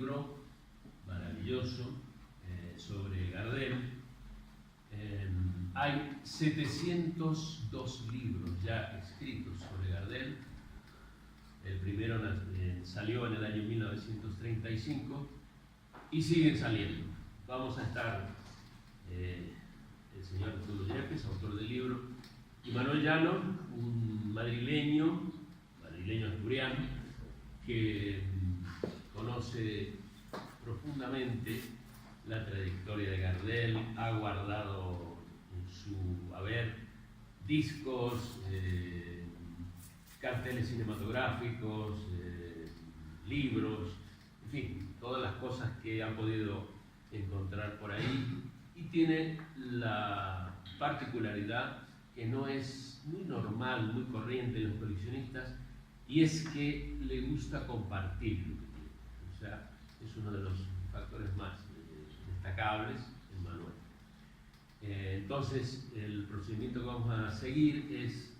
libro maravilloso sobre Gardel. Hay 702 libros ya escritos sobre Gardel. El primero salió en el año 1935 y siguen saliendo. Vamos a estar el señor Arturo Yepes, autor del libro, y Manuel Llano, un madrileño asturiano, que conoce profundamente la trayectoria de Gardel, ha guardado en su haber discos, carteles cinematográficos, libros, en fin, todas las cosas que ha podido encontrar por ahí, y tiene la particularidad que no es muy normal, muy corriente en los coleccionistas, y es que le gusta compartir lo que tiene. O sea, es uno de los factores más destacables en Manuel. Entonces, el procedimiento que vamos a seguir es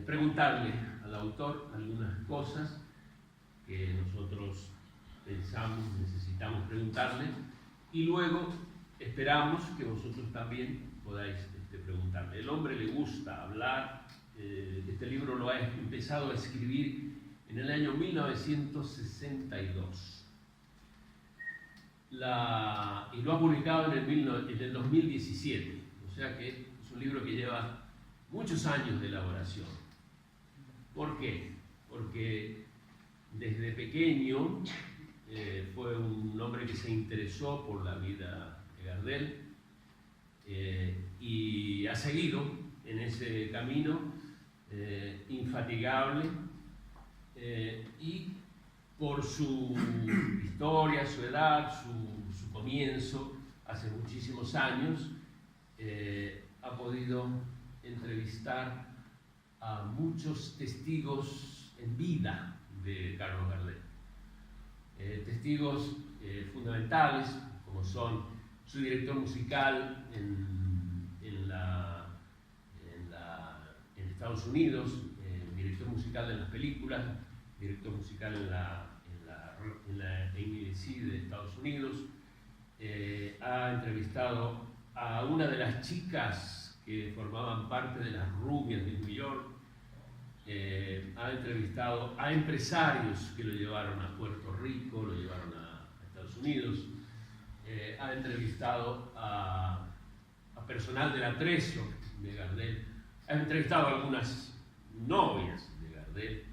preguntarle al autor algunas cosas que nosotros pensamos, necesitamos preguntarle, y luego esperamos que vosotros también podáis preguntarle. El hombre le gusta hablar. Este libro lo ha empezado a escribir en el año 1962 y lo ha publicado en el 2017, o sea que es un libro que lleva muchos años de elaboración. ¿Por qué? Porque desde pequeño fue un hombre que se interesó por la vida de Gardel y ha seguido en ese camino infatigable, y por su historia, su edad, su comienzo, hace muchísimos años, ha podido entrevistar a muchos testigos en vida de Carlos Gardel. Testigos fundamentales, como son su director musical en Estados Unidos, director musical de las películas, director musical en la NBC de Estados Unidos. Ha entrevistado a una de las chicas que formaban parte de las rubias de New York. Ha entrevistado a empresarios que lo llevaron a Puerto Rico, lo llevaron a Estados Unidos. Ha entrevistado a personal del Atrezo de Gardel. Ha entrevistado a algunas novias de Gardel.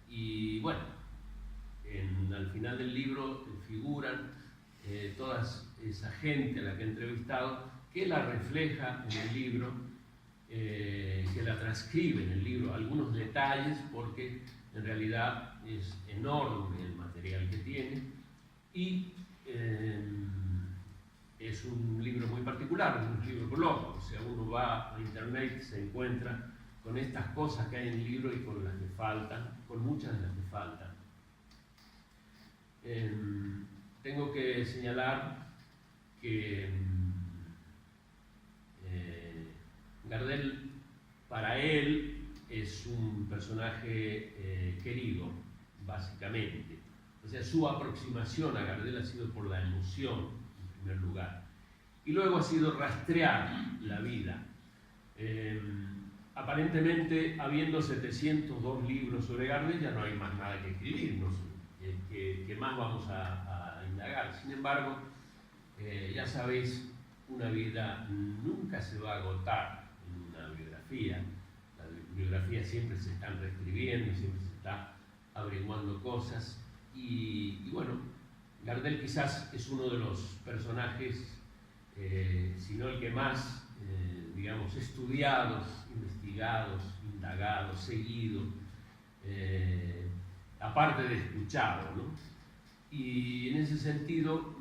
Y bueno, al final del libro figuran toda esa gente a la que ha entrevistado, que la refleja en el libro, que la transcribe en el libro, algunos detalles, porque en realidad es enorme el material que tiene, y es un libro muy particular, es un libro prológico. O sea, uno va a internet y se encuentra con estas cosas que hay en el libro y con las que faltan, con muchas de las que faltan. Tengo que señalar que Gardel, para él, es un personaje querido, básicamente. O sea, su aproximación a Gardel ha sido por la emoción, en primer lugar, y luego ha sido rastrear la vida. Aparentemente, habiendo 702 libros sobre Gardel, ya no hay más nada que escribir, ¿no? ¿Qué más vamos a indagar? Sin embargo, ya sabéis, una vida nunca se va a agotar en una biografía. Las biografías siempre se están reescribiendo, siempre se está averiguando cosas. Y bueno, Gardel quizás es uno de los personajes, si no el que más, digamos, estudiados, investigados, indagados, seguidos, aparte de escuchado, ¿no? Y en ese sentido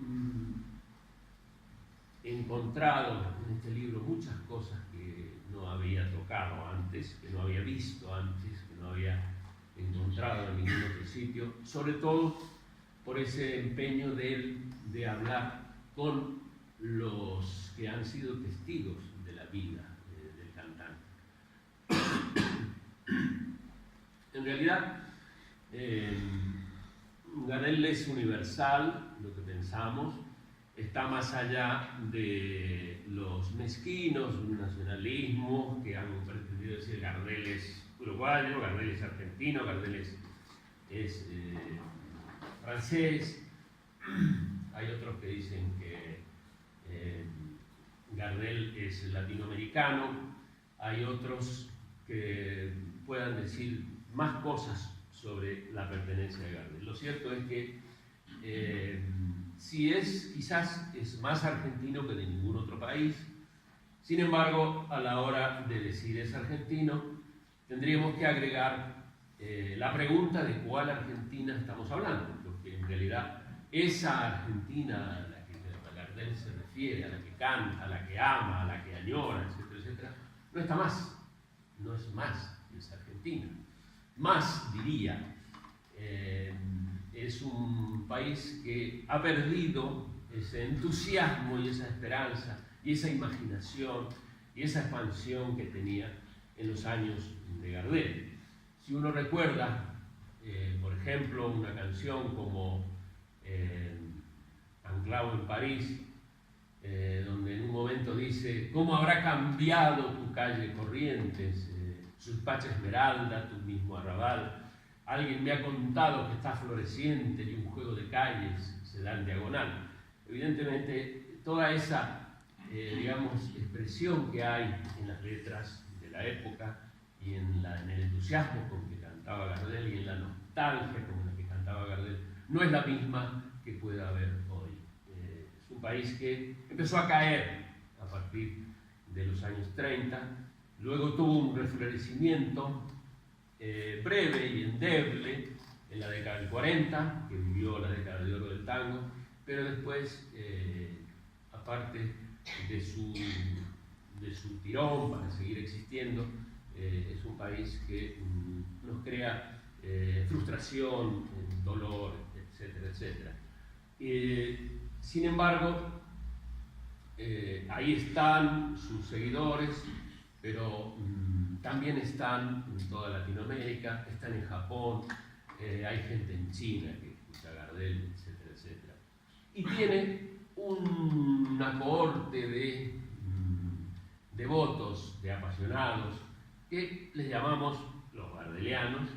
he encontrado en este libro muchas cosas que no había tocado antes, que no había visto antes, que no había encontrado en ningún otro sitio, sobre todo por ese empeño de él de hablar con los que han sido testigos de la vida del cantante. En realidad, Gardel es universal, lo que pensamos, está más allá de los mezquinos nacionalismos que han pretendido decir Gardel es uruguayo, Gardel es argentino, Gardel es francés. Hay otros que dicen que Gardel es latinoamericano, hay otros que puedan decir más cosas sobre la pertenencia de Gardel. Lo cierto es que quizás es más argentino que de ningún otro país. Sin embargo, a la hora de decir es argentino, tendríamos que agregar la pregunta de cuál Argentina estamos hablando, porque en realidad esa Argentina a la que Gardel se refiere, a la que canta, a la que ama, a la que añora, etcétera, etcétera, no está más, no es más, es Argentina. Más, diría, es un país que ha perdido ese entusiasmo y esa esperanza y esa imaginación y esa expansión que tenía en los años de Gardel. Si uno recuerda, por ejemplo, una canción como Anclado en París, donde en un momento dice: ¿cómo habrá cambiado tu calle Corrientes, sus Pacha Esmeralda, tu mismo arrabal? Alguien me ha contado que está floreciente y un juego de calles se da en diagonal. Evidentemente, toda esa, expresión que hay en las letras de la época y en el entusiasmo con que cantaba Gardel y en la nostalgia con la que cantaba Gardel, no es la misma que pueda haber hoy. Es un país que empezó a caer a partir de los años 30, luego tuvo un reflorecimiento breve y endeble en la década del 40, que vivió la década de oro del tango, pero después, aparte de su tirón para seguir existiendo, es un país que nos crea frustración, dolor, etcétera, etcétera. Sin embargo, ahí están sus seguidores, pero también están en toda Latinoamérica, están en Japón, hay gente en China que escucha a Gardel, etcétera, etcétera. Y tiene una cohorte de devotos, de apasionados, que les llamamos los gardelianos.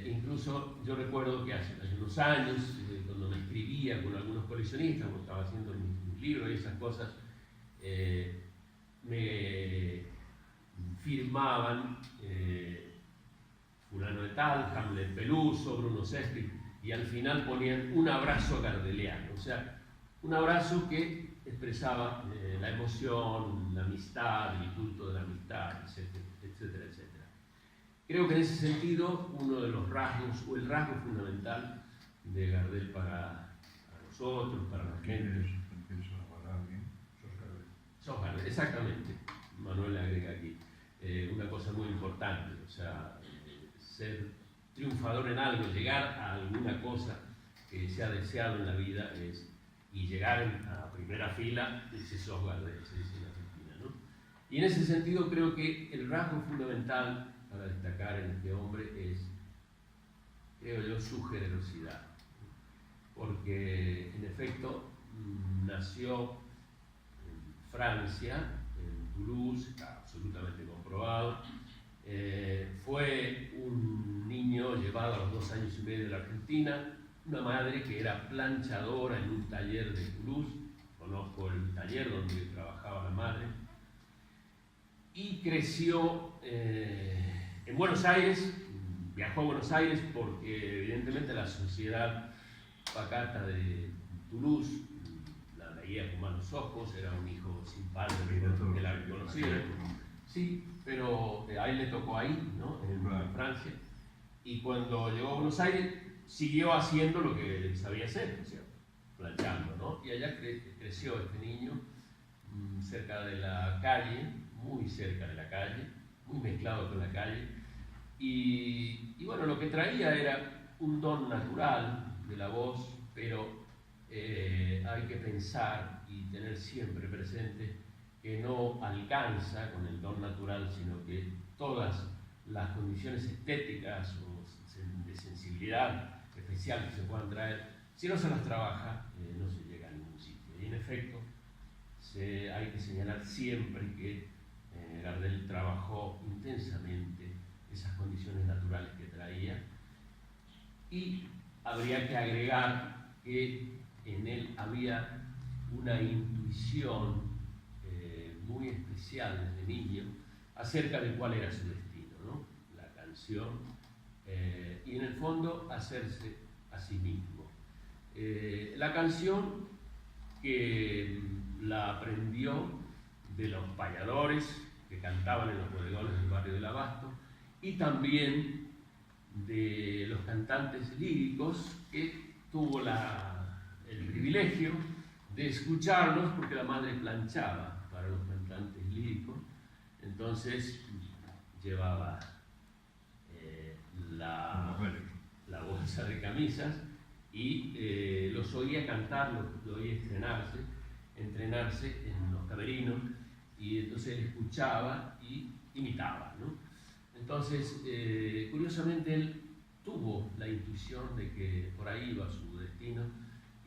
Incluso yo recuerdo que hace unos años, cuando me escribía con algunos coleccionistas, cuando estaba haciendo mis libros y esas cosas, me firmaban fulano de tal, Hamlet Peluso, Bruno Sespi, y al final ponían un abrazo gardeliano, o sea, un abrazo que expresaba la emoción, la amistad, el culto de la amistad, etcétera, etcétera, etcétera. Creo que en ese sentido, uno de los rasgos, o el rasgo fundamental de Gardel para nosotros, para la gente. Sos Gardel, exactamente. Manuel agrega aquí una cosa muy importante, o sea, ser triunfador en algo, llegar a alguna cosa que se ha deseado en la vida y llegar a primera fila, dice sos Gardel, se dice en Argentina, ¿no? Y en ese sentido creo que el rasgo fundamental para destacar en este hombre es, creo yo, su generosidad, porque en efecto nació en Francia, en Toulouse, está absolutamente comprobado. Fue un niño llevado a los 2 años y medio de la Argentina, una madre que era planchadora en un taller de Toulouse, conozco el taller donde trabajaba la madre, y creció en Buenos Aires, viajó a Buenos Aires porque evidentemente la sociedad pacata de Toulouse la veía con malos ojos, era un hijo sin padre que la conocía. Sí, pero a él le tocó ahí, ¿no? En Francia. Y cuando llegó a Buenos Aires, siguió haciendo lo que sabía hacer, o sea, planchando, ¿no? Y allá creció este niño, cerca de la calle, muy cerca de la calle, muy mezclado con la calle. Y bueno, lo que traía era un don natural de la voz, pero hay que pensar y tener siempre presente que no alcanza con el don natural, sino que todas las condiciones estéticas o de sensibilidad, especial que se puedan traer, si no se las trabaja, no se llega a ningún sitio. Y en efecto, hay que señalar siempre que Gardel trabajó intensamente esas condiciones naturales que traía, y habría que agregar que en él había una intuición muy especial desde niño acerca de cuál era su destino, ¿no? La canción, y en el fondo hacerse a sí mismo. La canción que la aprendió de los payadores que cantaban en los bodegones del barrio del Abasto, y también de los cantantes líricos que tuvo el privilegio de escucharlos, porque la madre planchaba para los cantantes líricos. Entonces llevaba la bolsa de camisas y los oía cantar, lo oía entrenarse en los camerinos, y entonces él escuchaba y imitaba, ¿no? Entonces, curiosamente, él tuvo la intuición de que por ahí iba su destino,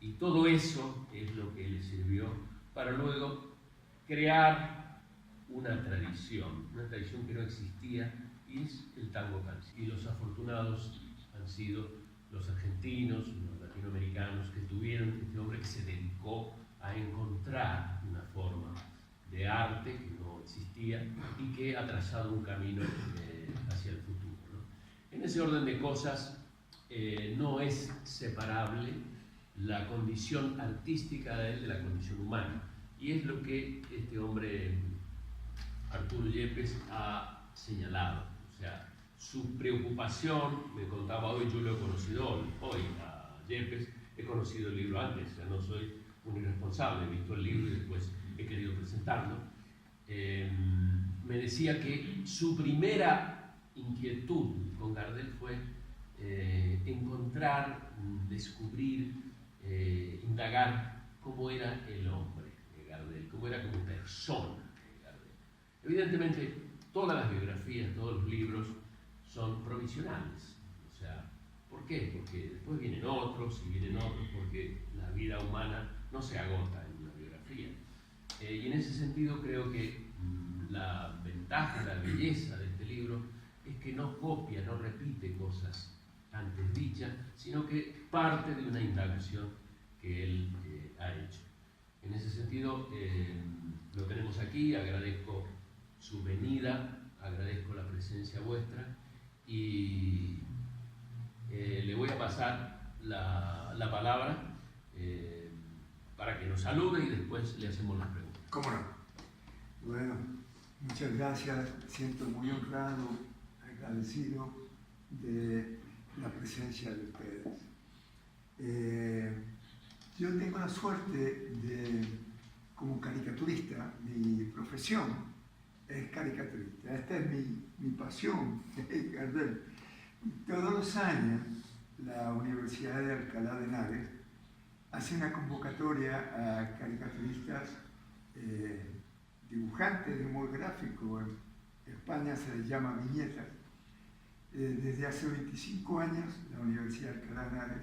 y todo eso es lo que le sirvió para luego crear una tradición que no existía, y es el tango canción. Y los afortunados han sido los argentinos, los latinoamericanos, que tuvieron este hombre que se dedicó a encontrar una forma de arte que no existía y que ha trazado un camino hacia el futuro, ¿no? En ese orden de cosas, no es separable la condición artística de él de la condición humana, y es lo que este hombre, Arturo Yepes, ha señalado. O sea, su preocupación, me contaba hoy, yo lo he conocido hoy a Yepes, he conocido el libro antes, o sea, no soy un irresponsable, he visto el libro y después he querido presentarlo. Me decía que su primera inquietud con Gardel fue encontrar, descubrir, indagar cómo era el hombre de Gardel, cómo era como persona de Gardel. Evidentemente, todas las biografías, todos los libros son provisionales. O sea, ¿por qué? Porque después vienen otros, porque la vida humana no se agota en una biografía. Y en ese sentido creo que la ventaja, la belleza de este libro es que no copia, no repite cosas antes dichas, sino que parte de una indagación que él ha hecho. En ese sentido, lo tenemos aquí. Agradezco su venida, agradezco la presencia vuestra, y le voy a pasar la palabra para que nos salude y después le hacemos las preguntas. ¿Cómo no? Bueno, muchas gracias. Me siento muy honrado, agradecido de la presencia de ustedes. Yo tengo la suerte de, como caricaturista, mi profesión es caricaturista. Esta es mi pasión, Gardel. Todos los años, la Universidad de Alcalá de Henares hace una convocatoria a caricaturistas, dibujantes de humor gráfico. En España se les llama viñetas. Desde hace 25 años, la Universidad de Alcalá de Henares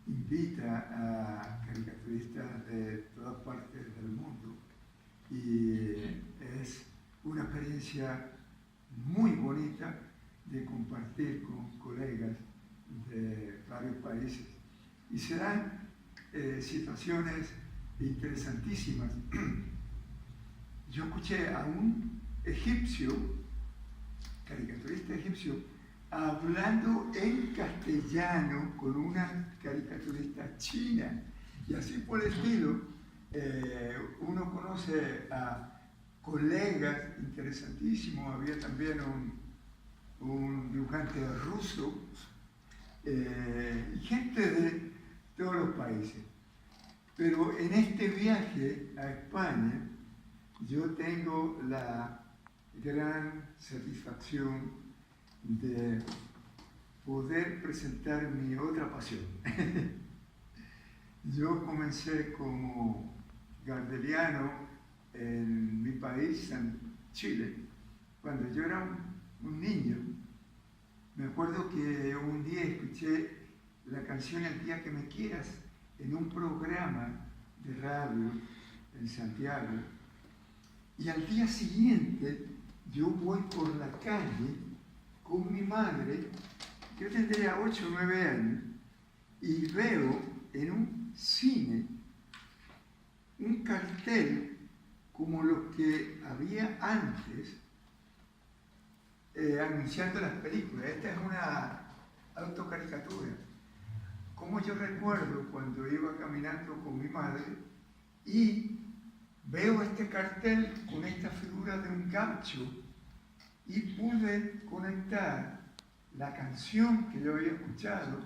invita a caricaturistas de todas partes del mundo, y es una experiencia muy bonita de compartir con colegas de varios países, y se dan situaciones interesantísimas. Yo escuché a un egipcio, caricaturista egipcio, hablando en castellano con una caricaturista china, y así por el estilo. Uno conoce a colegas interesantísimos. Había también un dibujante ruso, y gente de todos los países. Pero en este viaje a España, yo tengo la gran satisfacción de poder presentar mi otra pasión. Yo comencé como gardeliano en mi país, en Chile, cuando yo era un niño. Me acuerdo que un día escuché la canción El día que me quieras en un programa de radio en Santiago, y al día siguiente yo voy por la calle con mi madre, yo tendría 8 o 9 años, y veo en un cine un cartel como los que había antes, anunciando las películas. Esta es una autocaricatura. Como yo recuerdo cuando iba caminando con mi madre y veo este cartel con esta figura de un gaucho y pude conectar la canción que yo había escuchado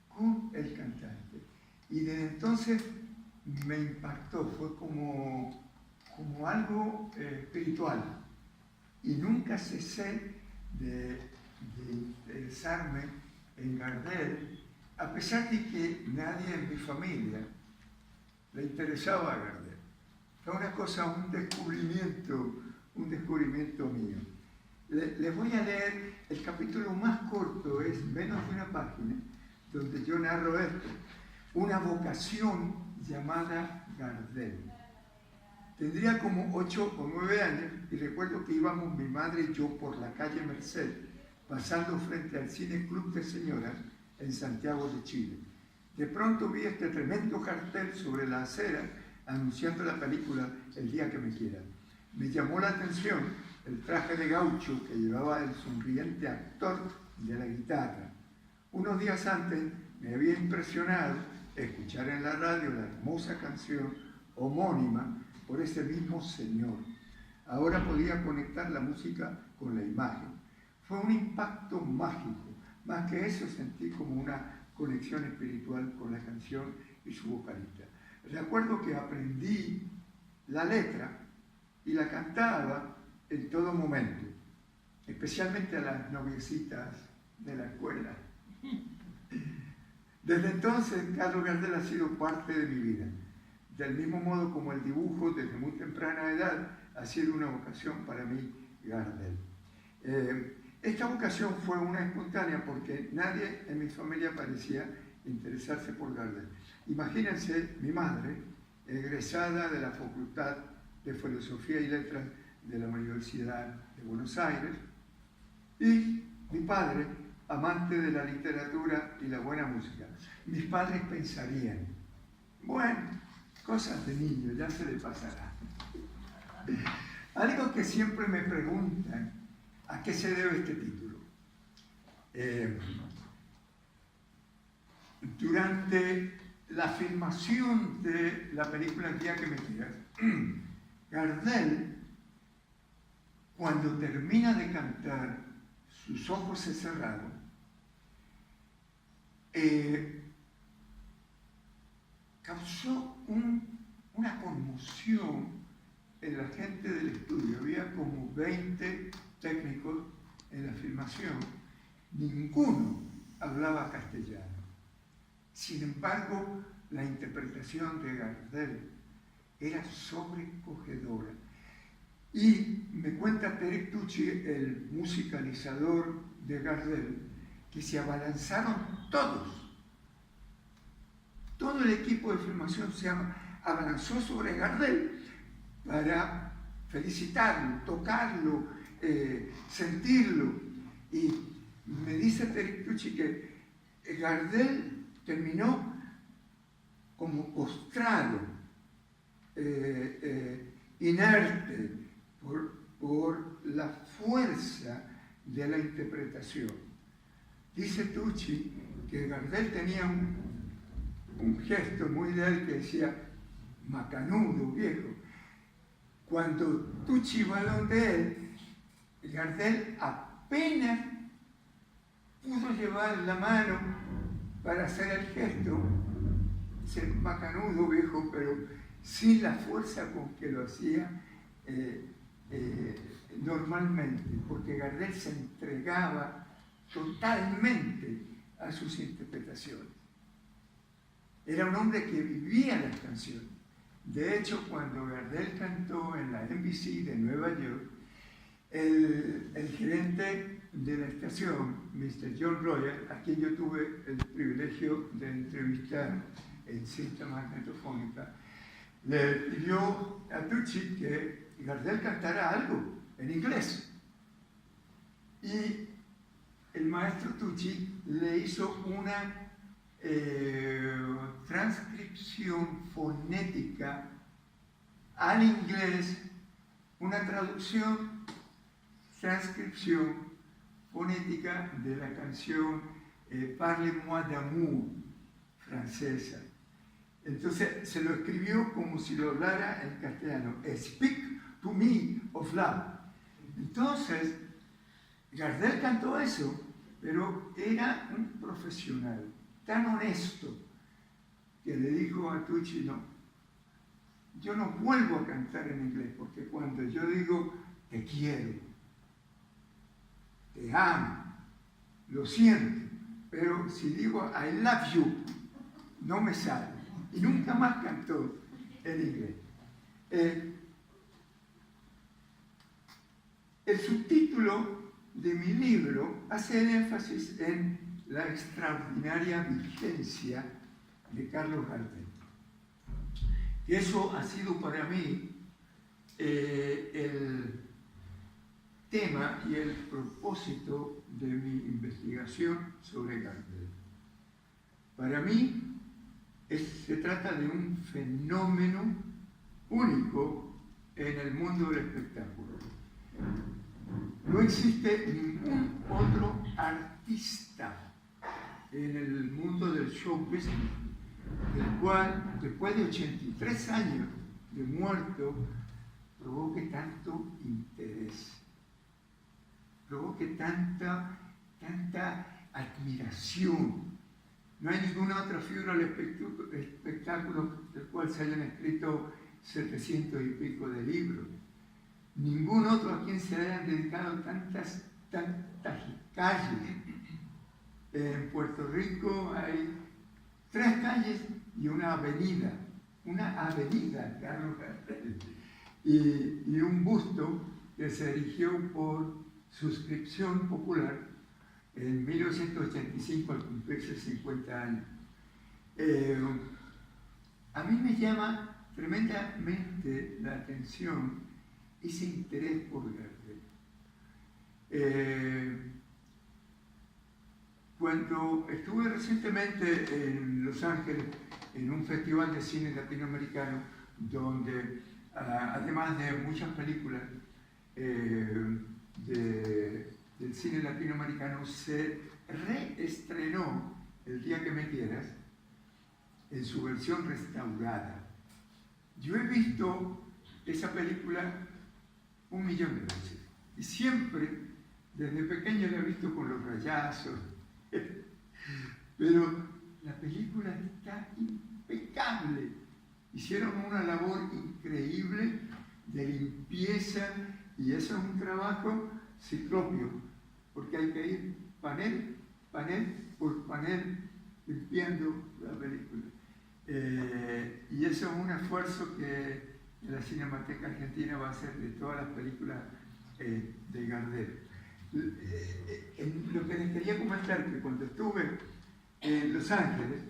con el cantante. Y desde entonces me impactó, fue como algo espiritual. Y nunca cesé de interesarme en Gardel, a pesar de que nadie en mi familia le interesaba a Gardel. Fue una cosa, un descubrimiento mío. Les voy a leer el capítulo más corto, es menos de una página, donde yo narro esto. Una vocación llamada Gardel. Tendría como 8 o 9 años y recuerdo que íbamos mi madre y yo por la calle Merced, pasando frente al Cine Club de Señoras en Santiago de Chile. De pronto vi este tremendo cartel sobre la acera anunciando la película El día que me quieras. Me llamó la atención el traje de gaucho que llevaba el sonriente actor de la guitarra. Unos días antes me había impresionado escuchar en la radio la hermosa canción homónima por ese mismo señor. Ahora podía conectar la música con la imagen. Fue un impacto mágico. Más que eso, sentí como una conexión espiritual con la canción y su vocalista. Recuerdo que aprendí la letra y la cantaba en todo momento, especialmente a las noviecitas de la escuela. Desde entonces, Carlos Gardel ha sido parte de mi vida. Del mismo modo como el dibujo, desde muy temprana edad, ha sido una vocación para mí, Gardel. Esta vocación fue una espontánea porque nadie en mi familia parecía interesarse por Gardel. Imagínense mi madre, egresada de la Facultad de Filosofía y Letras de la Universidad de Buenos Aires, y mi padre, amante de la literatura y la buena música. Mis padres pensarían, bueno, cosas de niño, ya se le pasará. Algo que siempre me preguntan, ¿a qué se debe este título? Durante la filmación de la película El día que me quieras, Gardel, cuando termina de cantar, sus ojos se cerraron, causó una conmoción en la gente del estudio. Había como 20 técnicos en la filmación, ninguno hablaba castellano. Sin embargo, la interpretación de Gardel era sobrecogedora. Y me cuenta Terek Tucci, el musicalizador de Gardel, que se abalanzaron todos. Todo el equipo de filmación se abalanzó sobre Gardel para felicitarlo, tocarlo, sentirlo. Y me dice Terek Tucci que Gardel terminó como postrado, inerte por la fuerza de la interpretación. Dice Tucci que Gardel tenía un gesto muy de él que decía macanudo, viejo. Cuando Tucci va donde él, Gardel apenas pudo llevar la mano para hacer el gesto, ese macanudo, viejo, pero sin la fuerza con que lo hacía normalmente, porque Gardel se entregaba totalmente a sus interpretaciones. Era un hombre que vivía las canciones. De hecho, cuando Gardel cantó en la NBC de Nueva York, el gerente de la estación, Mr. John Royer, a quien yo tuve el privilegio de entrevistar en cinta magnetofónica, le pidió a Tucci que Gardel cantara algo en inglés. Y el maestro Tucci le hizo una transcripción fonética al inglés, una transcripción fonética de la canción Parlez-moi d'amour, francesa. Entonces se lo escribió como si lo hablara en castellano, Speak to me of love. Entonces, Gardel cantó eso, pero era un profesional tan honesto que le dijo a Tucci, no, yo no vuelvo a cantar en inglés, porque cuando yo digo te quiero, te amo, lo siento, pero si digo I love you, no me sale. Y nunca más cantó en inglés. El subtítulo de mi libro hace el énfasis en la extraordinaria vigencia de Carlos Gardel. Y eso ha sido para mí el tema y el propósito de mi investigación sobre Gardel. Para mí se trata de un fenómeno único en el mundo del espectáculo. No existe ningún otro artista en el mundo del show business el cual, después de 83 años de muerto, provoque tanto interés, provoque tanta admiración. No hay ninguna otra figura del espectáculo del cual se hayan escrito 700 y pico de libros. Ningún otro a quien se hayan dedicado tantas calles. En Puerto Rico hay 3 calles y una avenida, Carlos Gardel, y un busto que se erigió por suscripción popular en 1985 al cumplirse 50 años. A mí me llama tremendamente la atención ese interés por Gardel. Cuando estuve recientemente en Los Ángeles, en un festival de cine latinoamericano, donde además de muchas películas del cine latinoamericano, se reestrenó El día que me quieras en su versión restaurada. Yo he visto esa película 1.000.000 de veces y siempre, desde pequeño, la he visto con los rayazos, pero la película está impecable. Hicieron una labor increíble de limpieza y eso es un trabajo ciclópeo, porque hay que ir panel por panel limpiando la película. Y eso es un esfuerzo que la Cinemateca Argentina va a hacer de todas las películas de Gardel. Lo que les quería comentar, que cuando estuve en Los Ángeles,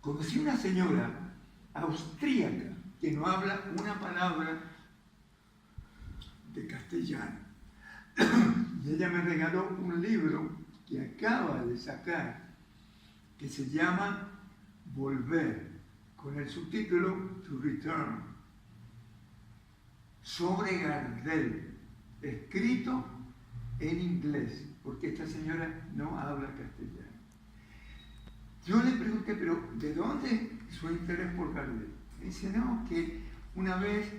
conocí una señora austríaca que no habla una palabra de castellano. Y ella me regaló un libro que acaba de sacar, que se llama Volver, con el subtítulo To Return, sobre Gardel, escrito en inglés, porque esta señora no habla castellano. Yo le pregunté, pero ¿de dónde su interés por Gardel? Me dice, no, que una vez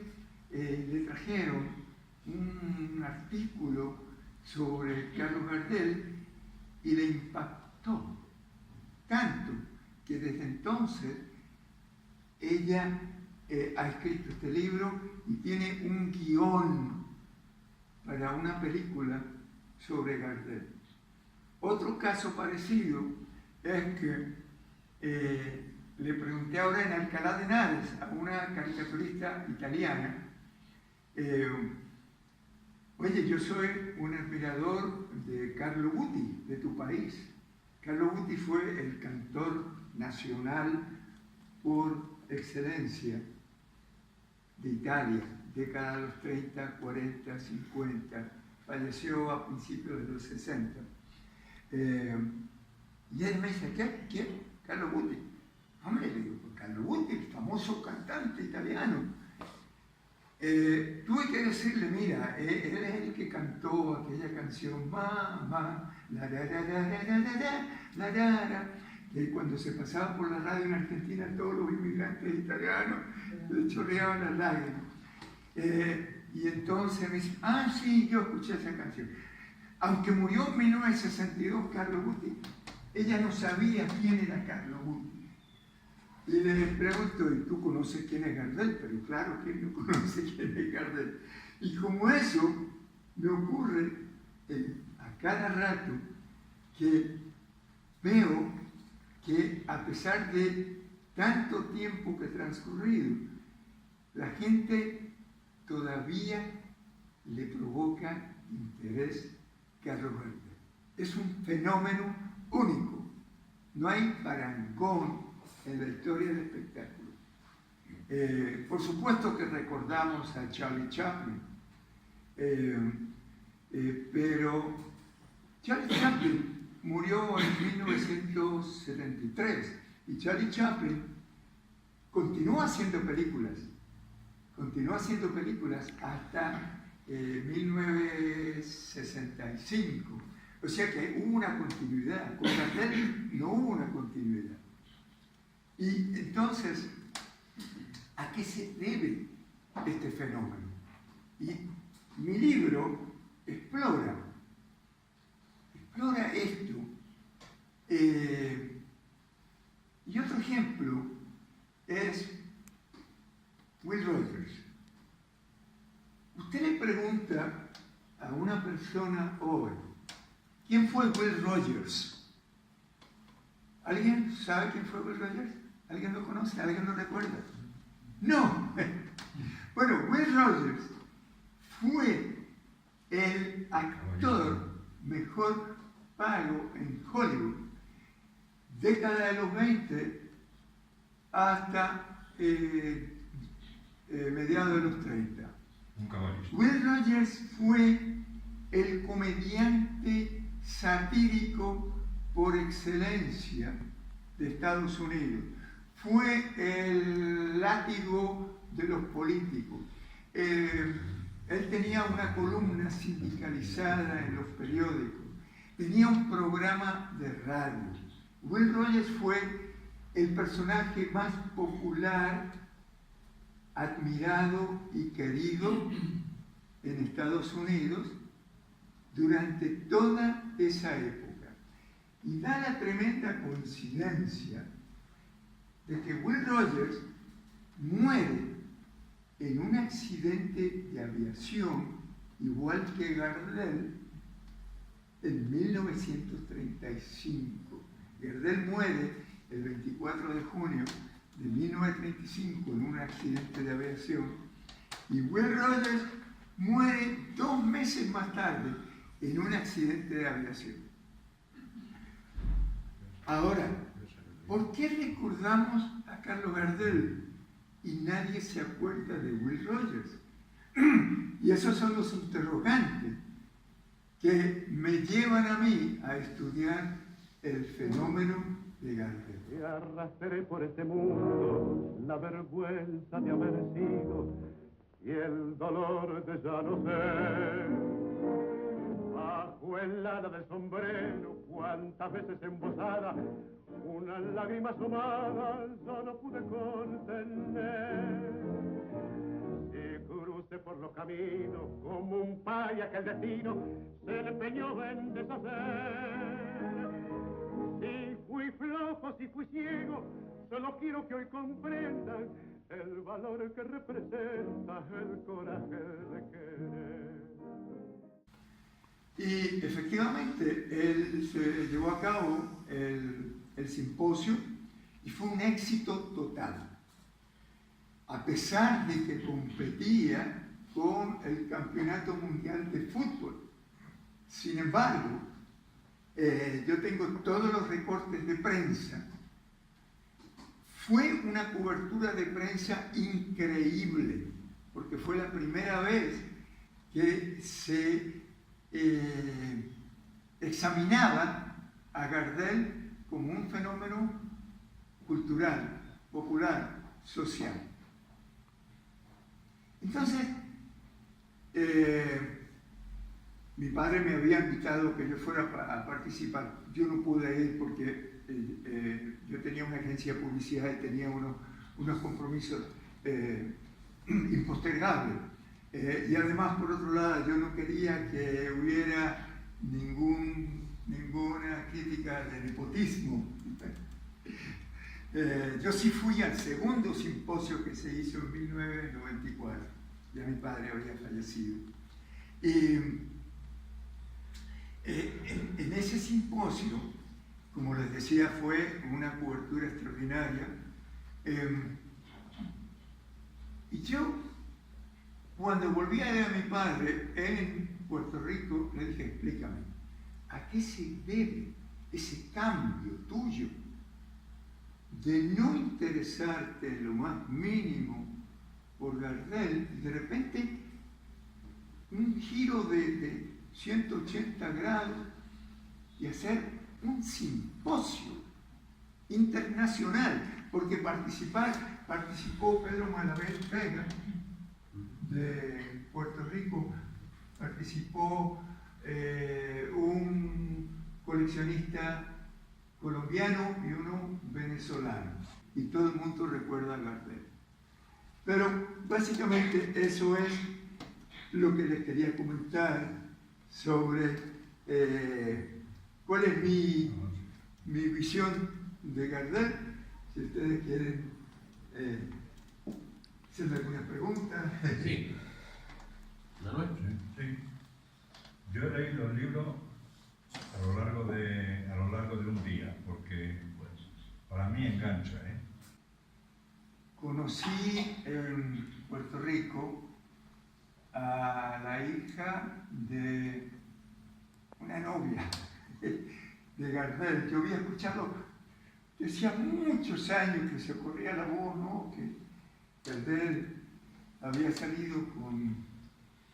le trajeron un artículo sobre Carlos Gardel y le impactó tanto que desde entonces ella ha escrito este libro y tiene un guión para una película sobre Gardel. Otro caso parecido es que le pregunté ahora en Alcalá de Henares a una caricaturista italiana Oye, yo soy un admirador de Carlo Buti, de tu país. Carlo Buti fue el cantor nacional por excelencia de Italia, década de los 30, 40, 50, falleció a principios de los 60. Y él me dice, ¿quién? Carlo Buti. Hombre, le digo, pues Carlo Buti, el famoso cantante italiano. Tuve que decirle, mira, él es el que cantó aquella canción, Mamá, la ra ra ra ra ra ra la ra ra, que cuando se pasaba por la radio en Argentina todos los inmigrantes italianos le chorreaban las lágrimas. Y entonces me dice, sí, yo escuché esa canción. Aunque murió en 1962 Carlo Buti, ella no sabía quién era Carlo Buti. Y le pregunto, ¿y tú conoces quién es Gardel? Pero claro, ¿quién no conoce quién es Gardel? Y como eso me ocurre a cada rato que veo que a pesar de tanto tiempo que ha transcurrido, la gente todavía le provoca interés Carlos Gardel. Es un fenómeno único. No hay parangón en la historia del espectáculo. Por supuesto que recordamos a Charlie Chaplin, pero Charlie Chaplin murió en 1973 y Charlie Chaplin continuó haciendo películas hasta 1965. O sea que hubo una continuidad. Con Gardel no hubo una continuidad. Y entonces, ¿a qué se debe este fenómeno? Y mi libro explora esto. Y otro ejemplo es Will Rogers. Usted le pregunta a una persona hoy, ¿quién fue Will Rogers? ¿Alguien sabe quién fue Will Rogers? ¿Alguien lo conoce? ¿Alguien lo recuerda? No. Bueno, Will Rogers fue el actor mejor pago en Hollywood, década de los 20 hasta mediados de los 30. Will Rogers fue el comediante satírico por excelencia de Estados Unidos. Fue el látigo de los políticos. Él tenía una columna sindicalizada en los periódicos. Tenía un programa de radio. Will Rogers fue el personaje más popular, admirado y querido en Estados Unidos durante toda esa época. Y da la tremenda coincidencia de que Will Rogers muere en un accidente de aviación, igual que Gardel, en 1935. Gardel muere el 24 de junio de 1935 en un accidente de aviación y Will Rogers muere 2 meses más tarde en un accidente de aviación. Ahora, ¿por qué recordamos a Carlos Gardel y nadie se acuerda de Will Rogers? Y esos son los interrogantes que me llevan a mí a estudiar el fenómeno de Gardel. Y arrastré por este mundo la vergüenza de haber sido y el dolor de ya no ser. Bajo el ala del sombrero, cuántas veces embosada, una lágrima asomada yo no pude contener. Y crucé por los caminos como un paya que el destino se le empeñó en deshacer. Si fui flojo, si fui ciego, solo quiero que hoy comprendan el valor que representa el coraje de querer. Y efectivamente, él se llevó a cabo el simposio y fue un éxito total. A pesar de que competía con el Campeonato Mundial de Fútbol. Sin embargo, yo tengo todos los recortes de prensa. Fue una cobertura de prensa increíble, porque fue la primera vez que se examinaba a Gardel como un fenómeno cultural, popular, social. Entonces, mi padre me había invitado a que yo fuera a participar. Yo no pude ir porque yo tenía una agencia de publicidad y tenía unos compromisos impostergables. Y además, por otro lado, yo no quería que hubiera ninguna crítica de nepotismo. Yo sí fui al segundo simposio que se hizo en 1994. Ya mi padre había fallecido. Y en ese simposio, como les decía, fue una cobertura extraordinaria. Y yo, cuando volví a ver a mi padre en Puerto Rico, le dije, explícame, ¿a qué se debe ese cambio tuyo de no interesarte en lo más mínimo por Gardel, y de repente un giro de 180 grados y hacer un simposio internacional? Porque participó Pedro Malavé Vega de Puerto Rico, participó un coleccionista colombiano y uno venezolano, y todo el mundo recuerda a Gardel. Pero básicamente eso es lo que les quería comentar sobre cuál es mi visión de Gardel. Si ustedes quieren hacerme alguna pregunta. Sí. ¿Manuel? Sí. Yo he leído el libro a lo largo de un día, porque pues, para mí engancha. Conocí en Puerto Rico a la hija de una novia de Gardel. Yo había escuchado, decía muchos años que se corría la voz, ¿no? Que Gardel había salido con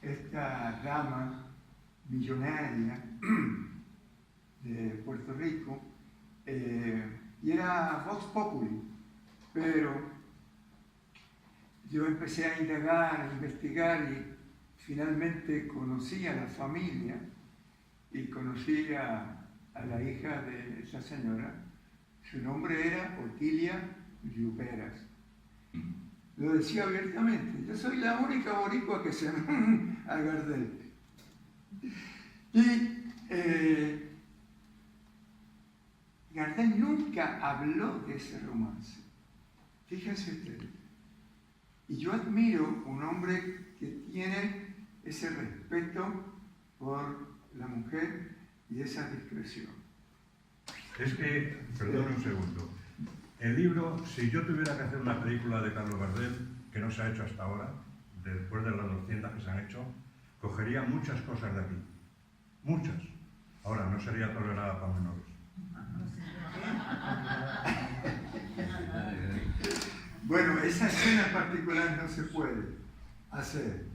esta dama millonaria de Puerto Rico, y era Vox Populi, pero yo empecé a indagar, a investigar, y finalmente conocí a la familia y conocí a la hija de esa señora. Su nombre era Otilia Lluveras. Lo decía abiertamente: yo soy la única boricua que se a Gardel. Y Gardel nunca habló de ese romance. Fíjense ustedes. Y yo admiro un hombre que tiene ese respeto por la mujer y esa discreción. Es que, perdón un segundo, el libro, si yo tuviera que hacer una película de Carlos Gardel, que no se ha hecho hasta ahora, después de las 200 que se han hecho, cogería muchas cosas de aquí. Muchas. Ahora, no sería tolerada para menores. Bueno, esa escena en particular no se puede hacer.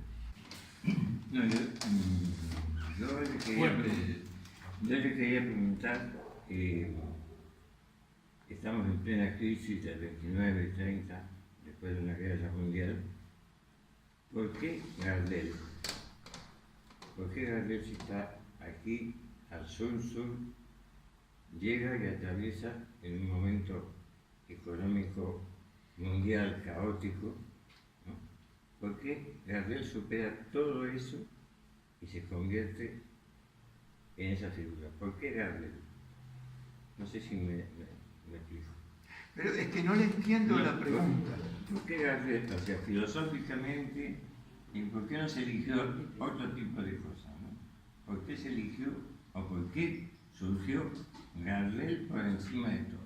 No, yo le quería preguntar, estamos en plena crisis del 29 y 30, después de una guerra mundial. ¿Por qué Gardel? ¿Por qué Gardel, si está aquí, al sur, llega y atraviesa en un momento económico mundial caótico, ¿no? ¿Por qué Gardel supera todo eso y se convierte en esa figura? ¿Por qué Gardel? No sé si me explico. Pero es que no le entiendo la pregunta. ¿Por qué Gardel? O sea, filosóficamente, ¿y por qué no se eligió otro tipo de cosas, ¿no? ¿Por qué se eligió o por qué surgió Gardel por encima de todo?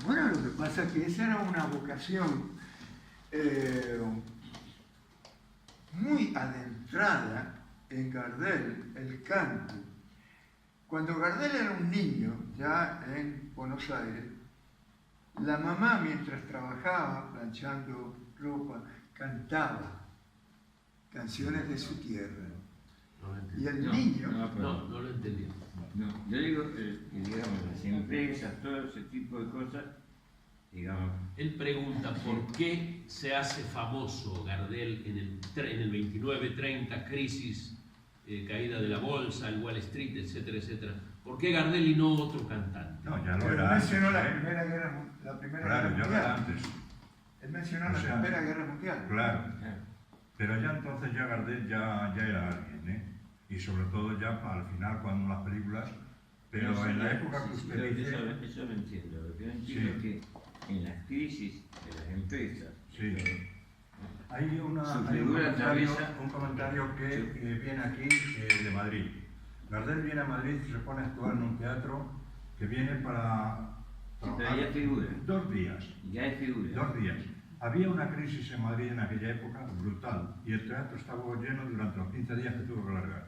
Bueno, lo que pasa es que esa era una vocación muy adentrada en Gardel, el canto. Cuando Gardel era un niño, ya en Buenos Aires, la mamá, mientras trabajaba planchando ropa, cantaba canciones de su tierra. No lo Y entendí. el No, niño, no, No lo entendí. No, yo digo, digamos, las empresas, todo ese tipo de cosas, digamos, Él pregunta por qué se hace famoso Gardel en el 29-30, crisis, caída de la bolsa, el Wall Street, etcétera, etcétera. ¿Por qué Gardel y no otro cantante? No, ya lo pero era antes. mencionó la ¿eh? Primera Guerra, la Primera Claro, Guerra ya lo era Mundial. antes. Él mencionó O la sea, Primera Guerra Mundial. Claro. claro, Pero ya entonces ya Gardel ya era alguien, ¿eh? Y sobre todo ya al final cuando las películas, pero no, en la sí, época que sí, usted dice, eso lo entiendo. Lo que no entiendo es que en las crisis de las empresas, Sí. hay Su un figura atraviesa- comentario que viene aquí de Madrid. Gardel viene a Madrid y se pone a actuar en un teatro que viene para pero trabajar ya figura, 2 días. ya es figura. 2 días. Había una crisis en Madrid en aquella época brutal y el teatro estaba lleno durante los 15 días que tuvo que largar.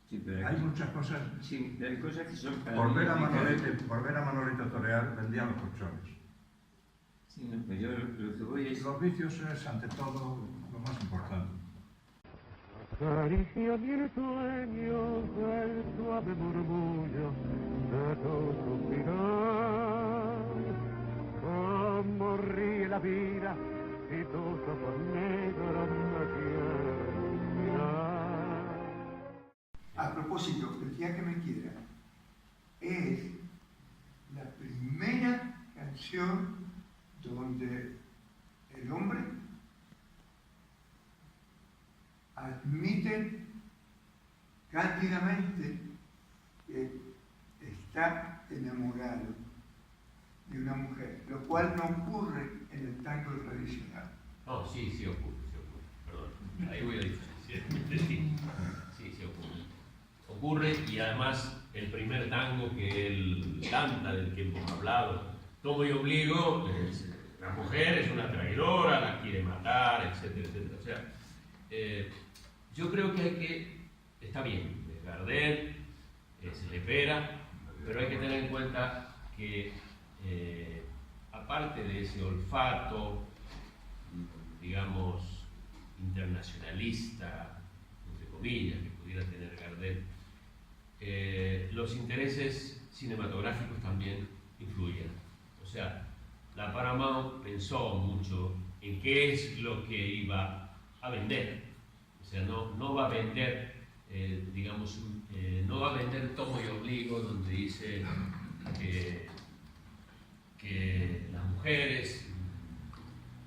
Sí, pero Hay muchas cosas. sí, hay cosas que son para Por ver a dignificar- Manolito torear, vendían los colchones. Sí, no, pues yo lo que voy es... Los vicios es, ante todo, lo más importante. Acaricia mi sueño del suave murmullo de tu suspirar. Como ríe la vida si tus ojos negros me quieren mirar. A propósito, El día que me quiera es la primera canción donde el hombre admite cándidamente que está enamorado de una mujer, lo cual no ocurre en el tango tradicional. No, sí ocurre, perdón. Ahí voy a diferenciar. Sí ocurre. Ocurre y además el primer tango que él canta, del que hemos hablado, Tomo y Obligo, la mujer es una traidora, la quiere matar, etcétera, etcétera. O sea, yo creo que está bien, Gardel, se le espera, pero hay que tener en cuenta que aparte de ese olfato, digamos, internacionalista, entre comillas, que pudiera tener Gardel, los intereses cinematográficos también influyen. O sea, la Paramount pensó mucho en qué es lo que iba a vender. O sea, no va a vender, digamos, no va a vender Tomo y Obligo, donde dice que las mujeres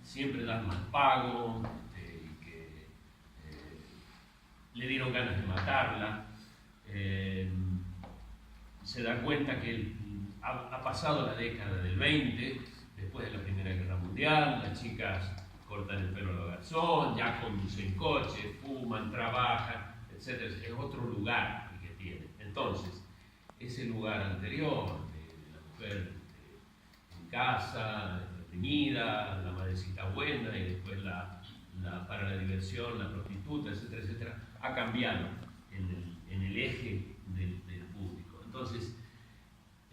siempre dan mal pago y que le dieron ganas de matarla. Se da cuenta que ha pasado la década del 20, después de la Primera Guerra Mundial, las chicas cortan el pelo a los garzón, ya conducen coches, fuman, trabajan, etc. Es otro lugar el que tiene. Entonces, ese lugar anterior de la mujer en casa, retenida, la madrecita buena y después para la diversión, la prostituta, etcétera, etcétera, ha cambiado en el eje del público. Entonces,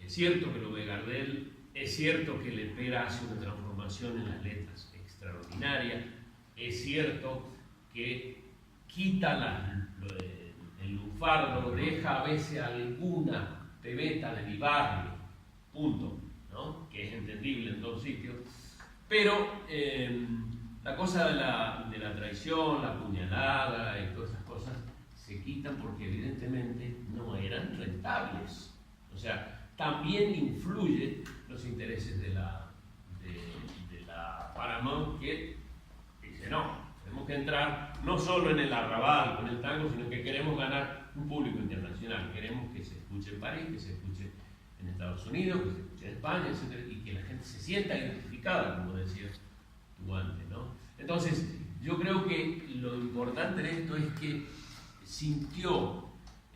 es cierto que lo ve Gardel, es cierto que Lepera hace una transformación en las letras extraordinaria, es cierto que quita el lunfardo, deja a veces alguna pebeta de mi barrio, punto, ¿no? Que es entendible en todos sitios, pero la cosa de la traición, la puñalada y todas esas cosas se quitan porque evidentemente no eran rentables. O sea, también influyen los intereses de la Paramount, que dice no, tenemos que entrar no solo en el arrabal con el tango, sino que queremos ganar un público internacional, queremos que se escuche en París, que se escuche en Estados Unidos, que se escuche en España, etc., y que la gente se sienta identificada, como decías tú antes, ¿no? Entonces, yo creo que lo importante de esto es que sintió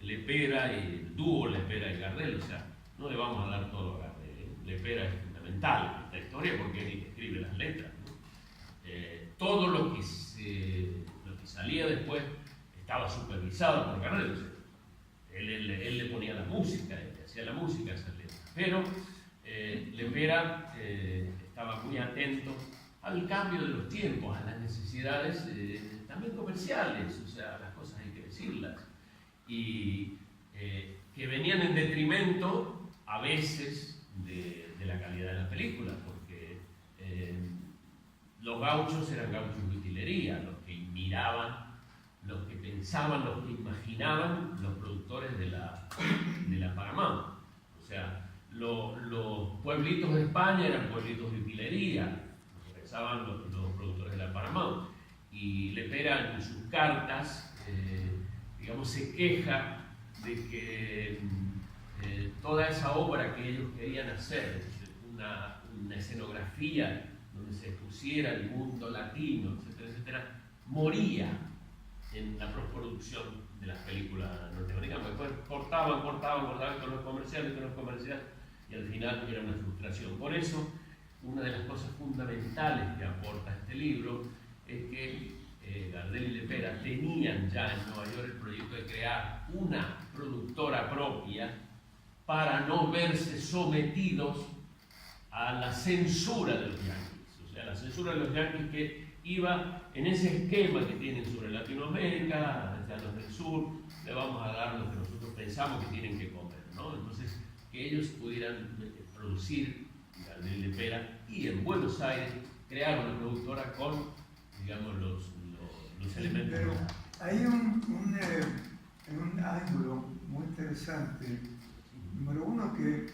Lepera, el dúo Lepera y Gardel, o sea, no le vamos a dar todo a Gardel, ¿eh? Lepera es fundamental en esta historia porque él escribe las letras, ¿no? Todo lo que salía Lepera estaba muy atento al cambio de los tiempos, a las necesidades también comerciales, o sea, las cosas hay que decirlas, y que venían en detrimento a veces de la calidad de las películas, porque los gauchos eran gauchos de utilería, los que miraban, los que pensaban, los que imaginaban los productores de la Paramount. O sea, los pueblitos de España eran pueblitos de utilería, lo que pensaban los productores de la Paramount. Y Lepera en sus cartas, digamos, se queja de que toda esa obra que ellos querían hacer, una escenografía donde se pusiera el mundo latino, etcétera, etcétera, moría en la postproducción de las películas norteamericanas. Después cortaban con los comerciales, y al final era una frustración. Por eso, una de las cosas fundamentales que aporta este libro es que Gardel y Lepera tenían ya en Nueva York el proyecto de crear una productora propia para no verse sometidos a la censura de los yanquis. O sea, la censura de los yanquis que iba en ese esquema que tienen sobre Latinoamérica, ya los del sur, le vamos a dar lo que nosotros pensamos que tienen que comer, ¿no? Entonces, que ellos pudieran producir, Gardel y Lepera, y en Buenos Aires crear una productora con, digamos, los elementos. Pero hay un ángulo muy interesante. Número uno, que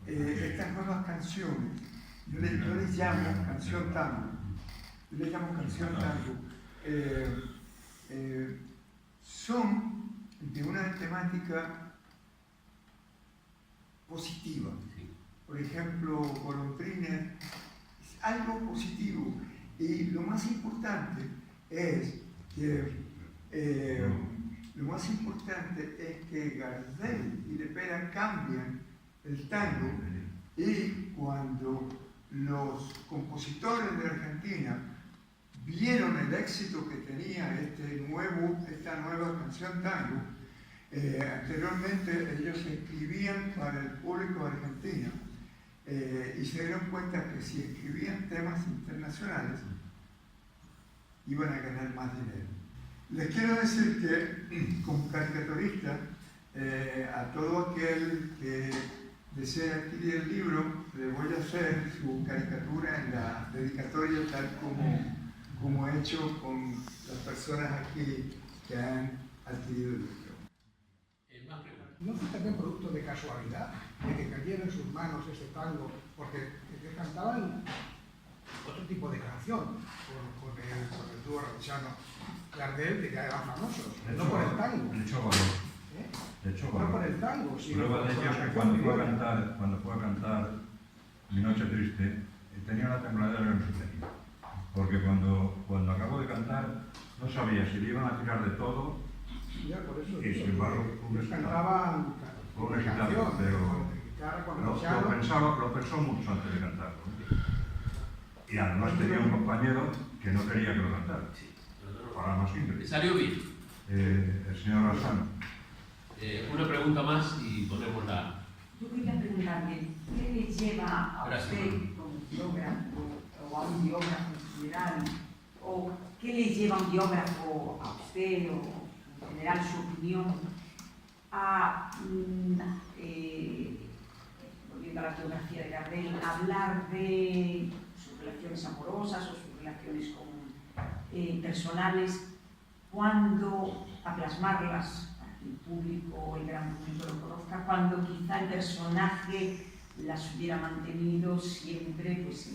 estas nuevas canciones, yo les llamo canción tango. Yo les llamo canción tango. Son de una temática positiva. Por ejemplo, Golondrina es algo positivo. Y lo más importante es que Gardel y Lepera cambian el tango, y cuando los compositores de Argentina vieron el éxito que tenía esta nueva canción tango, anteriormente ellos escribían para el público argentino, y se dieron cuenta que si escribían temas internacionales iban a ganar más dinero. Les quiero decir que, como caricaturista, a todo aquel que desea adquirir el libro, le voy a hacer su caricatura en la dedicatoria, tal como he hecho con las personas aquí que han adquirido el libro. ¿No fue también producto de casualidad de que cayera en sus manos ese tango? Porque cantaban otro tipo de canción con el dúo ranchano Gardel, que ya eran famosos, no por el tango. No por el tango, sino prueba de ello es que cuando fue a cantar Mi Noche Triste, tenía una tembladera en su pecho. Porque cuando acabó de cantar, no sabía si le iban a tirar de todo. Ya, por eso, y sin embargo, cantaban una canción, pero lo pensó mucho antes de cantarlo. Y además tenía un compañero que no quería que lo cantara. Para más simple. ¿Salió bien? El señor Alzano. Una pregunta más y ponemos la... Yo quería preguntarle, ¿qué le lleva a usted como biógrafo o a un biógrafo en general, o qué le lleva a un biógrafo a usted o en general su opinión a, volviendo a la biografía de Gardel, hablar de sus relaciones amorosas o sus relaciones personales, cuando a plasmarlas para que el público, el gran público lo conozca, cuando quizá el personaje las hubiera mantenido siempre, pues,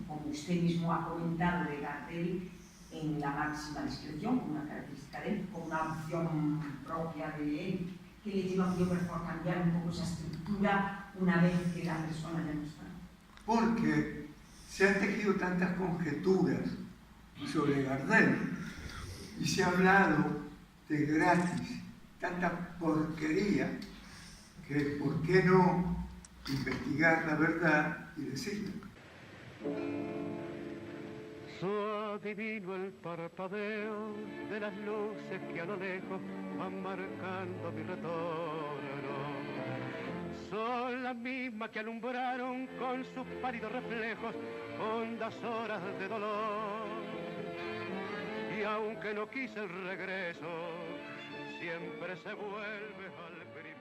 como usted mismo ha comentado de Gardel, en la máxima discreción, como una característica de él, como una opción propia de él, que le lleva a un biógrafo a cambiar un poco esa estructura una vez que la persona ya no está. Porque se han tejido tantas conjeturas sobre Gardel y se ha hablado de gratis, tanta porquería, que ¿por qué no investigar la verdad y decirla? Adivino el parpadeo de las luces que a lo lejos van marcando mi retorno. son las mismas que alumbraron con sus pálidos reflejos hondas horas de dolor. Y aunque no quise el regreso, siempre se vuelve al primer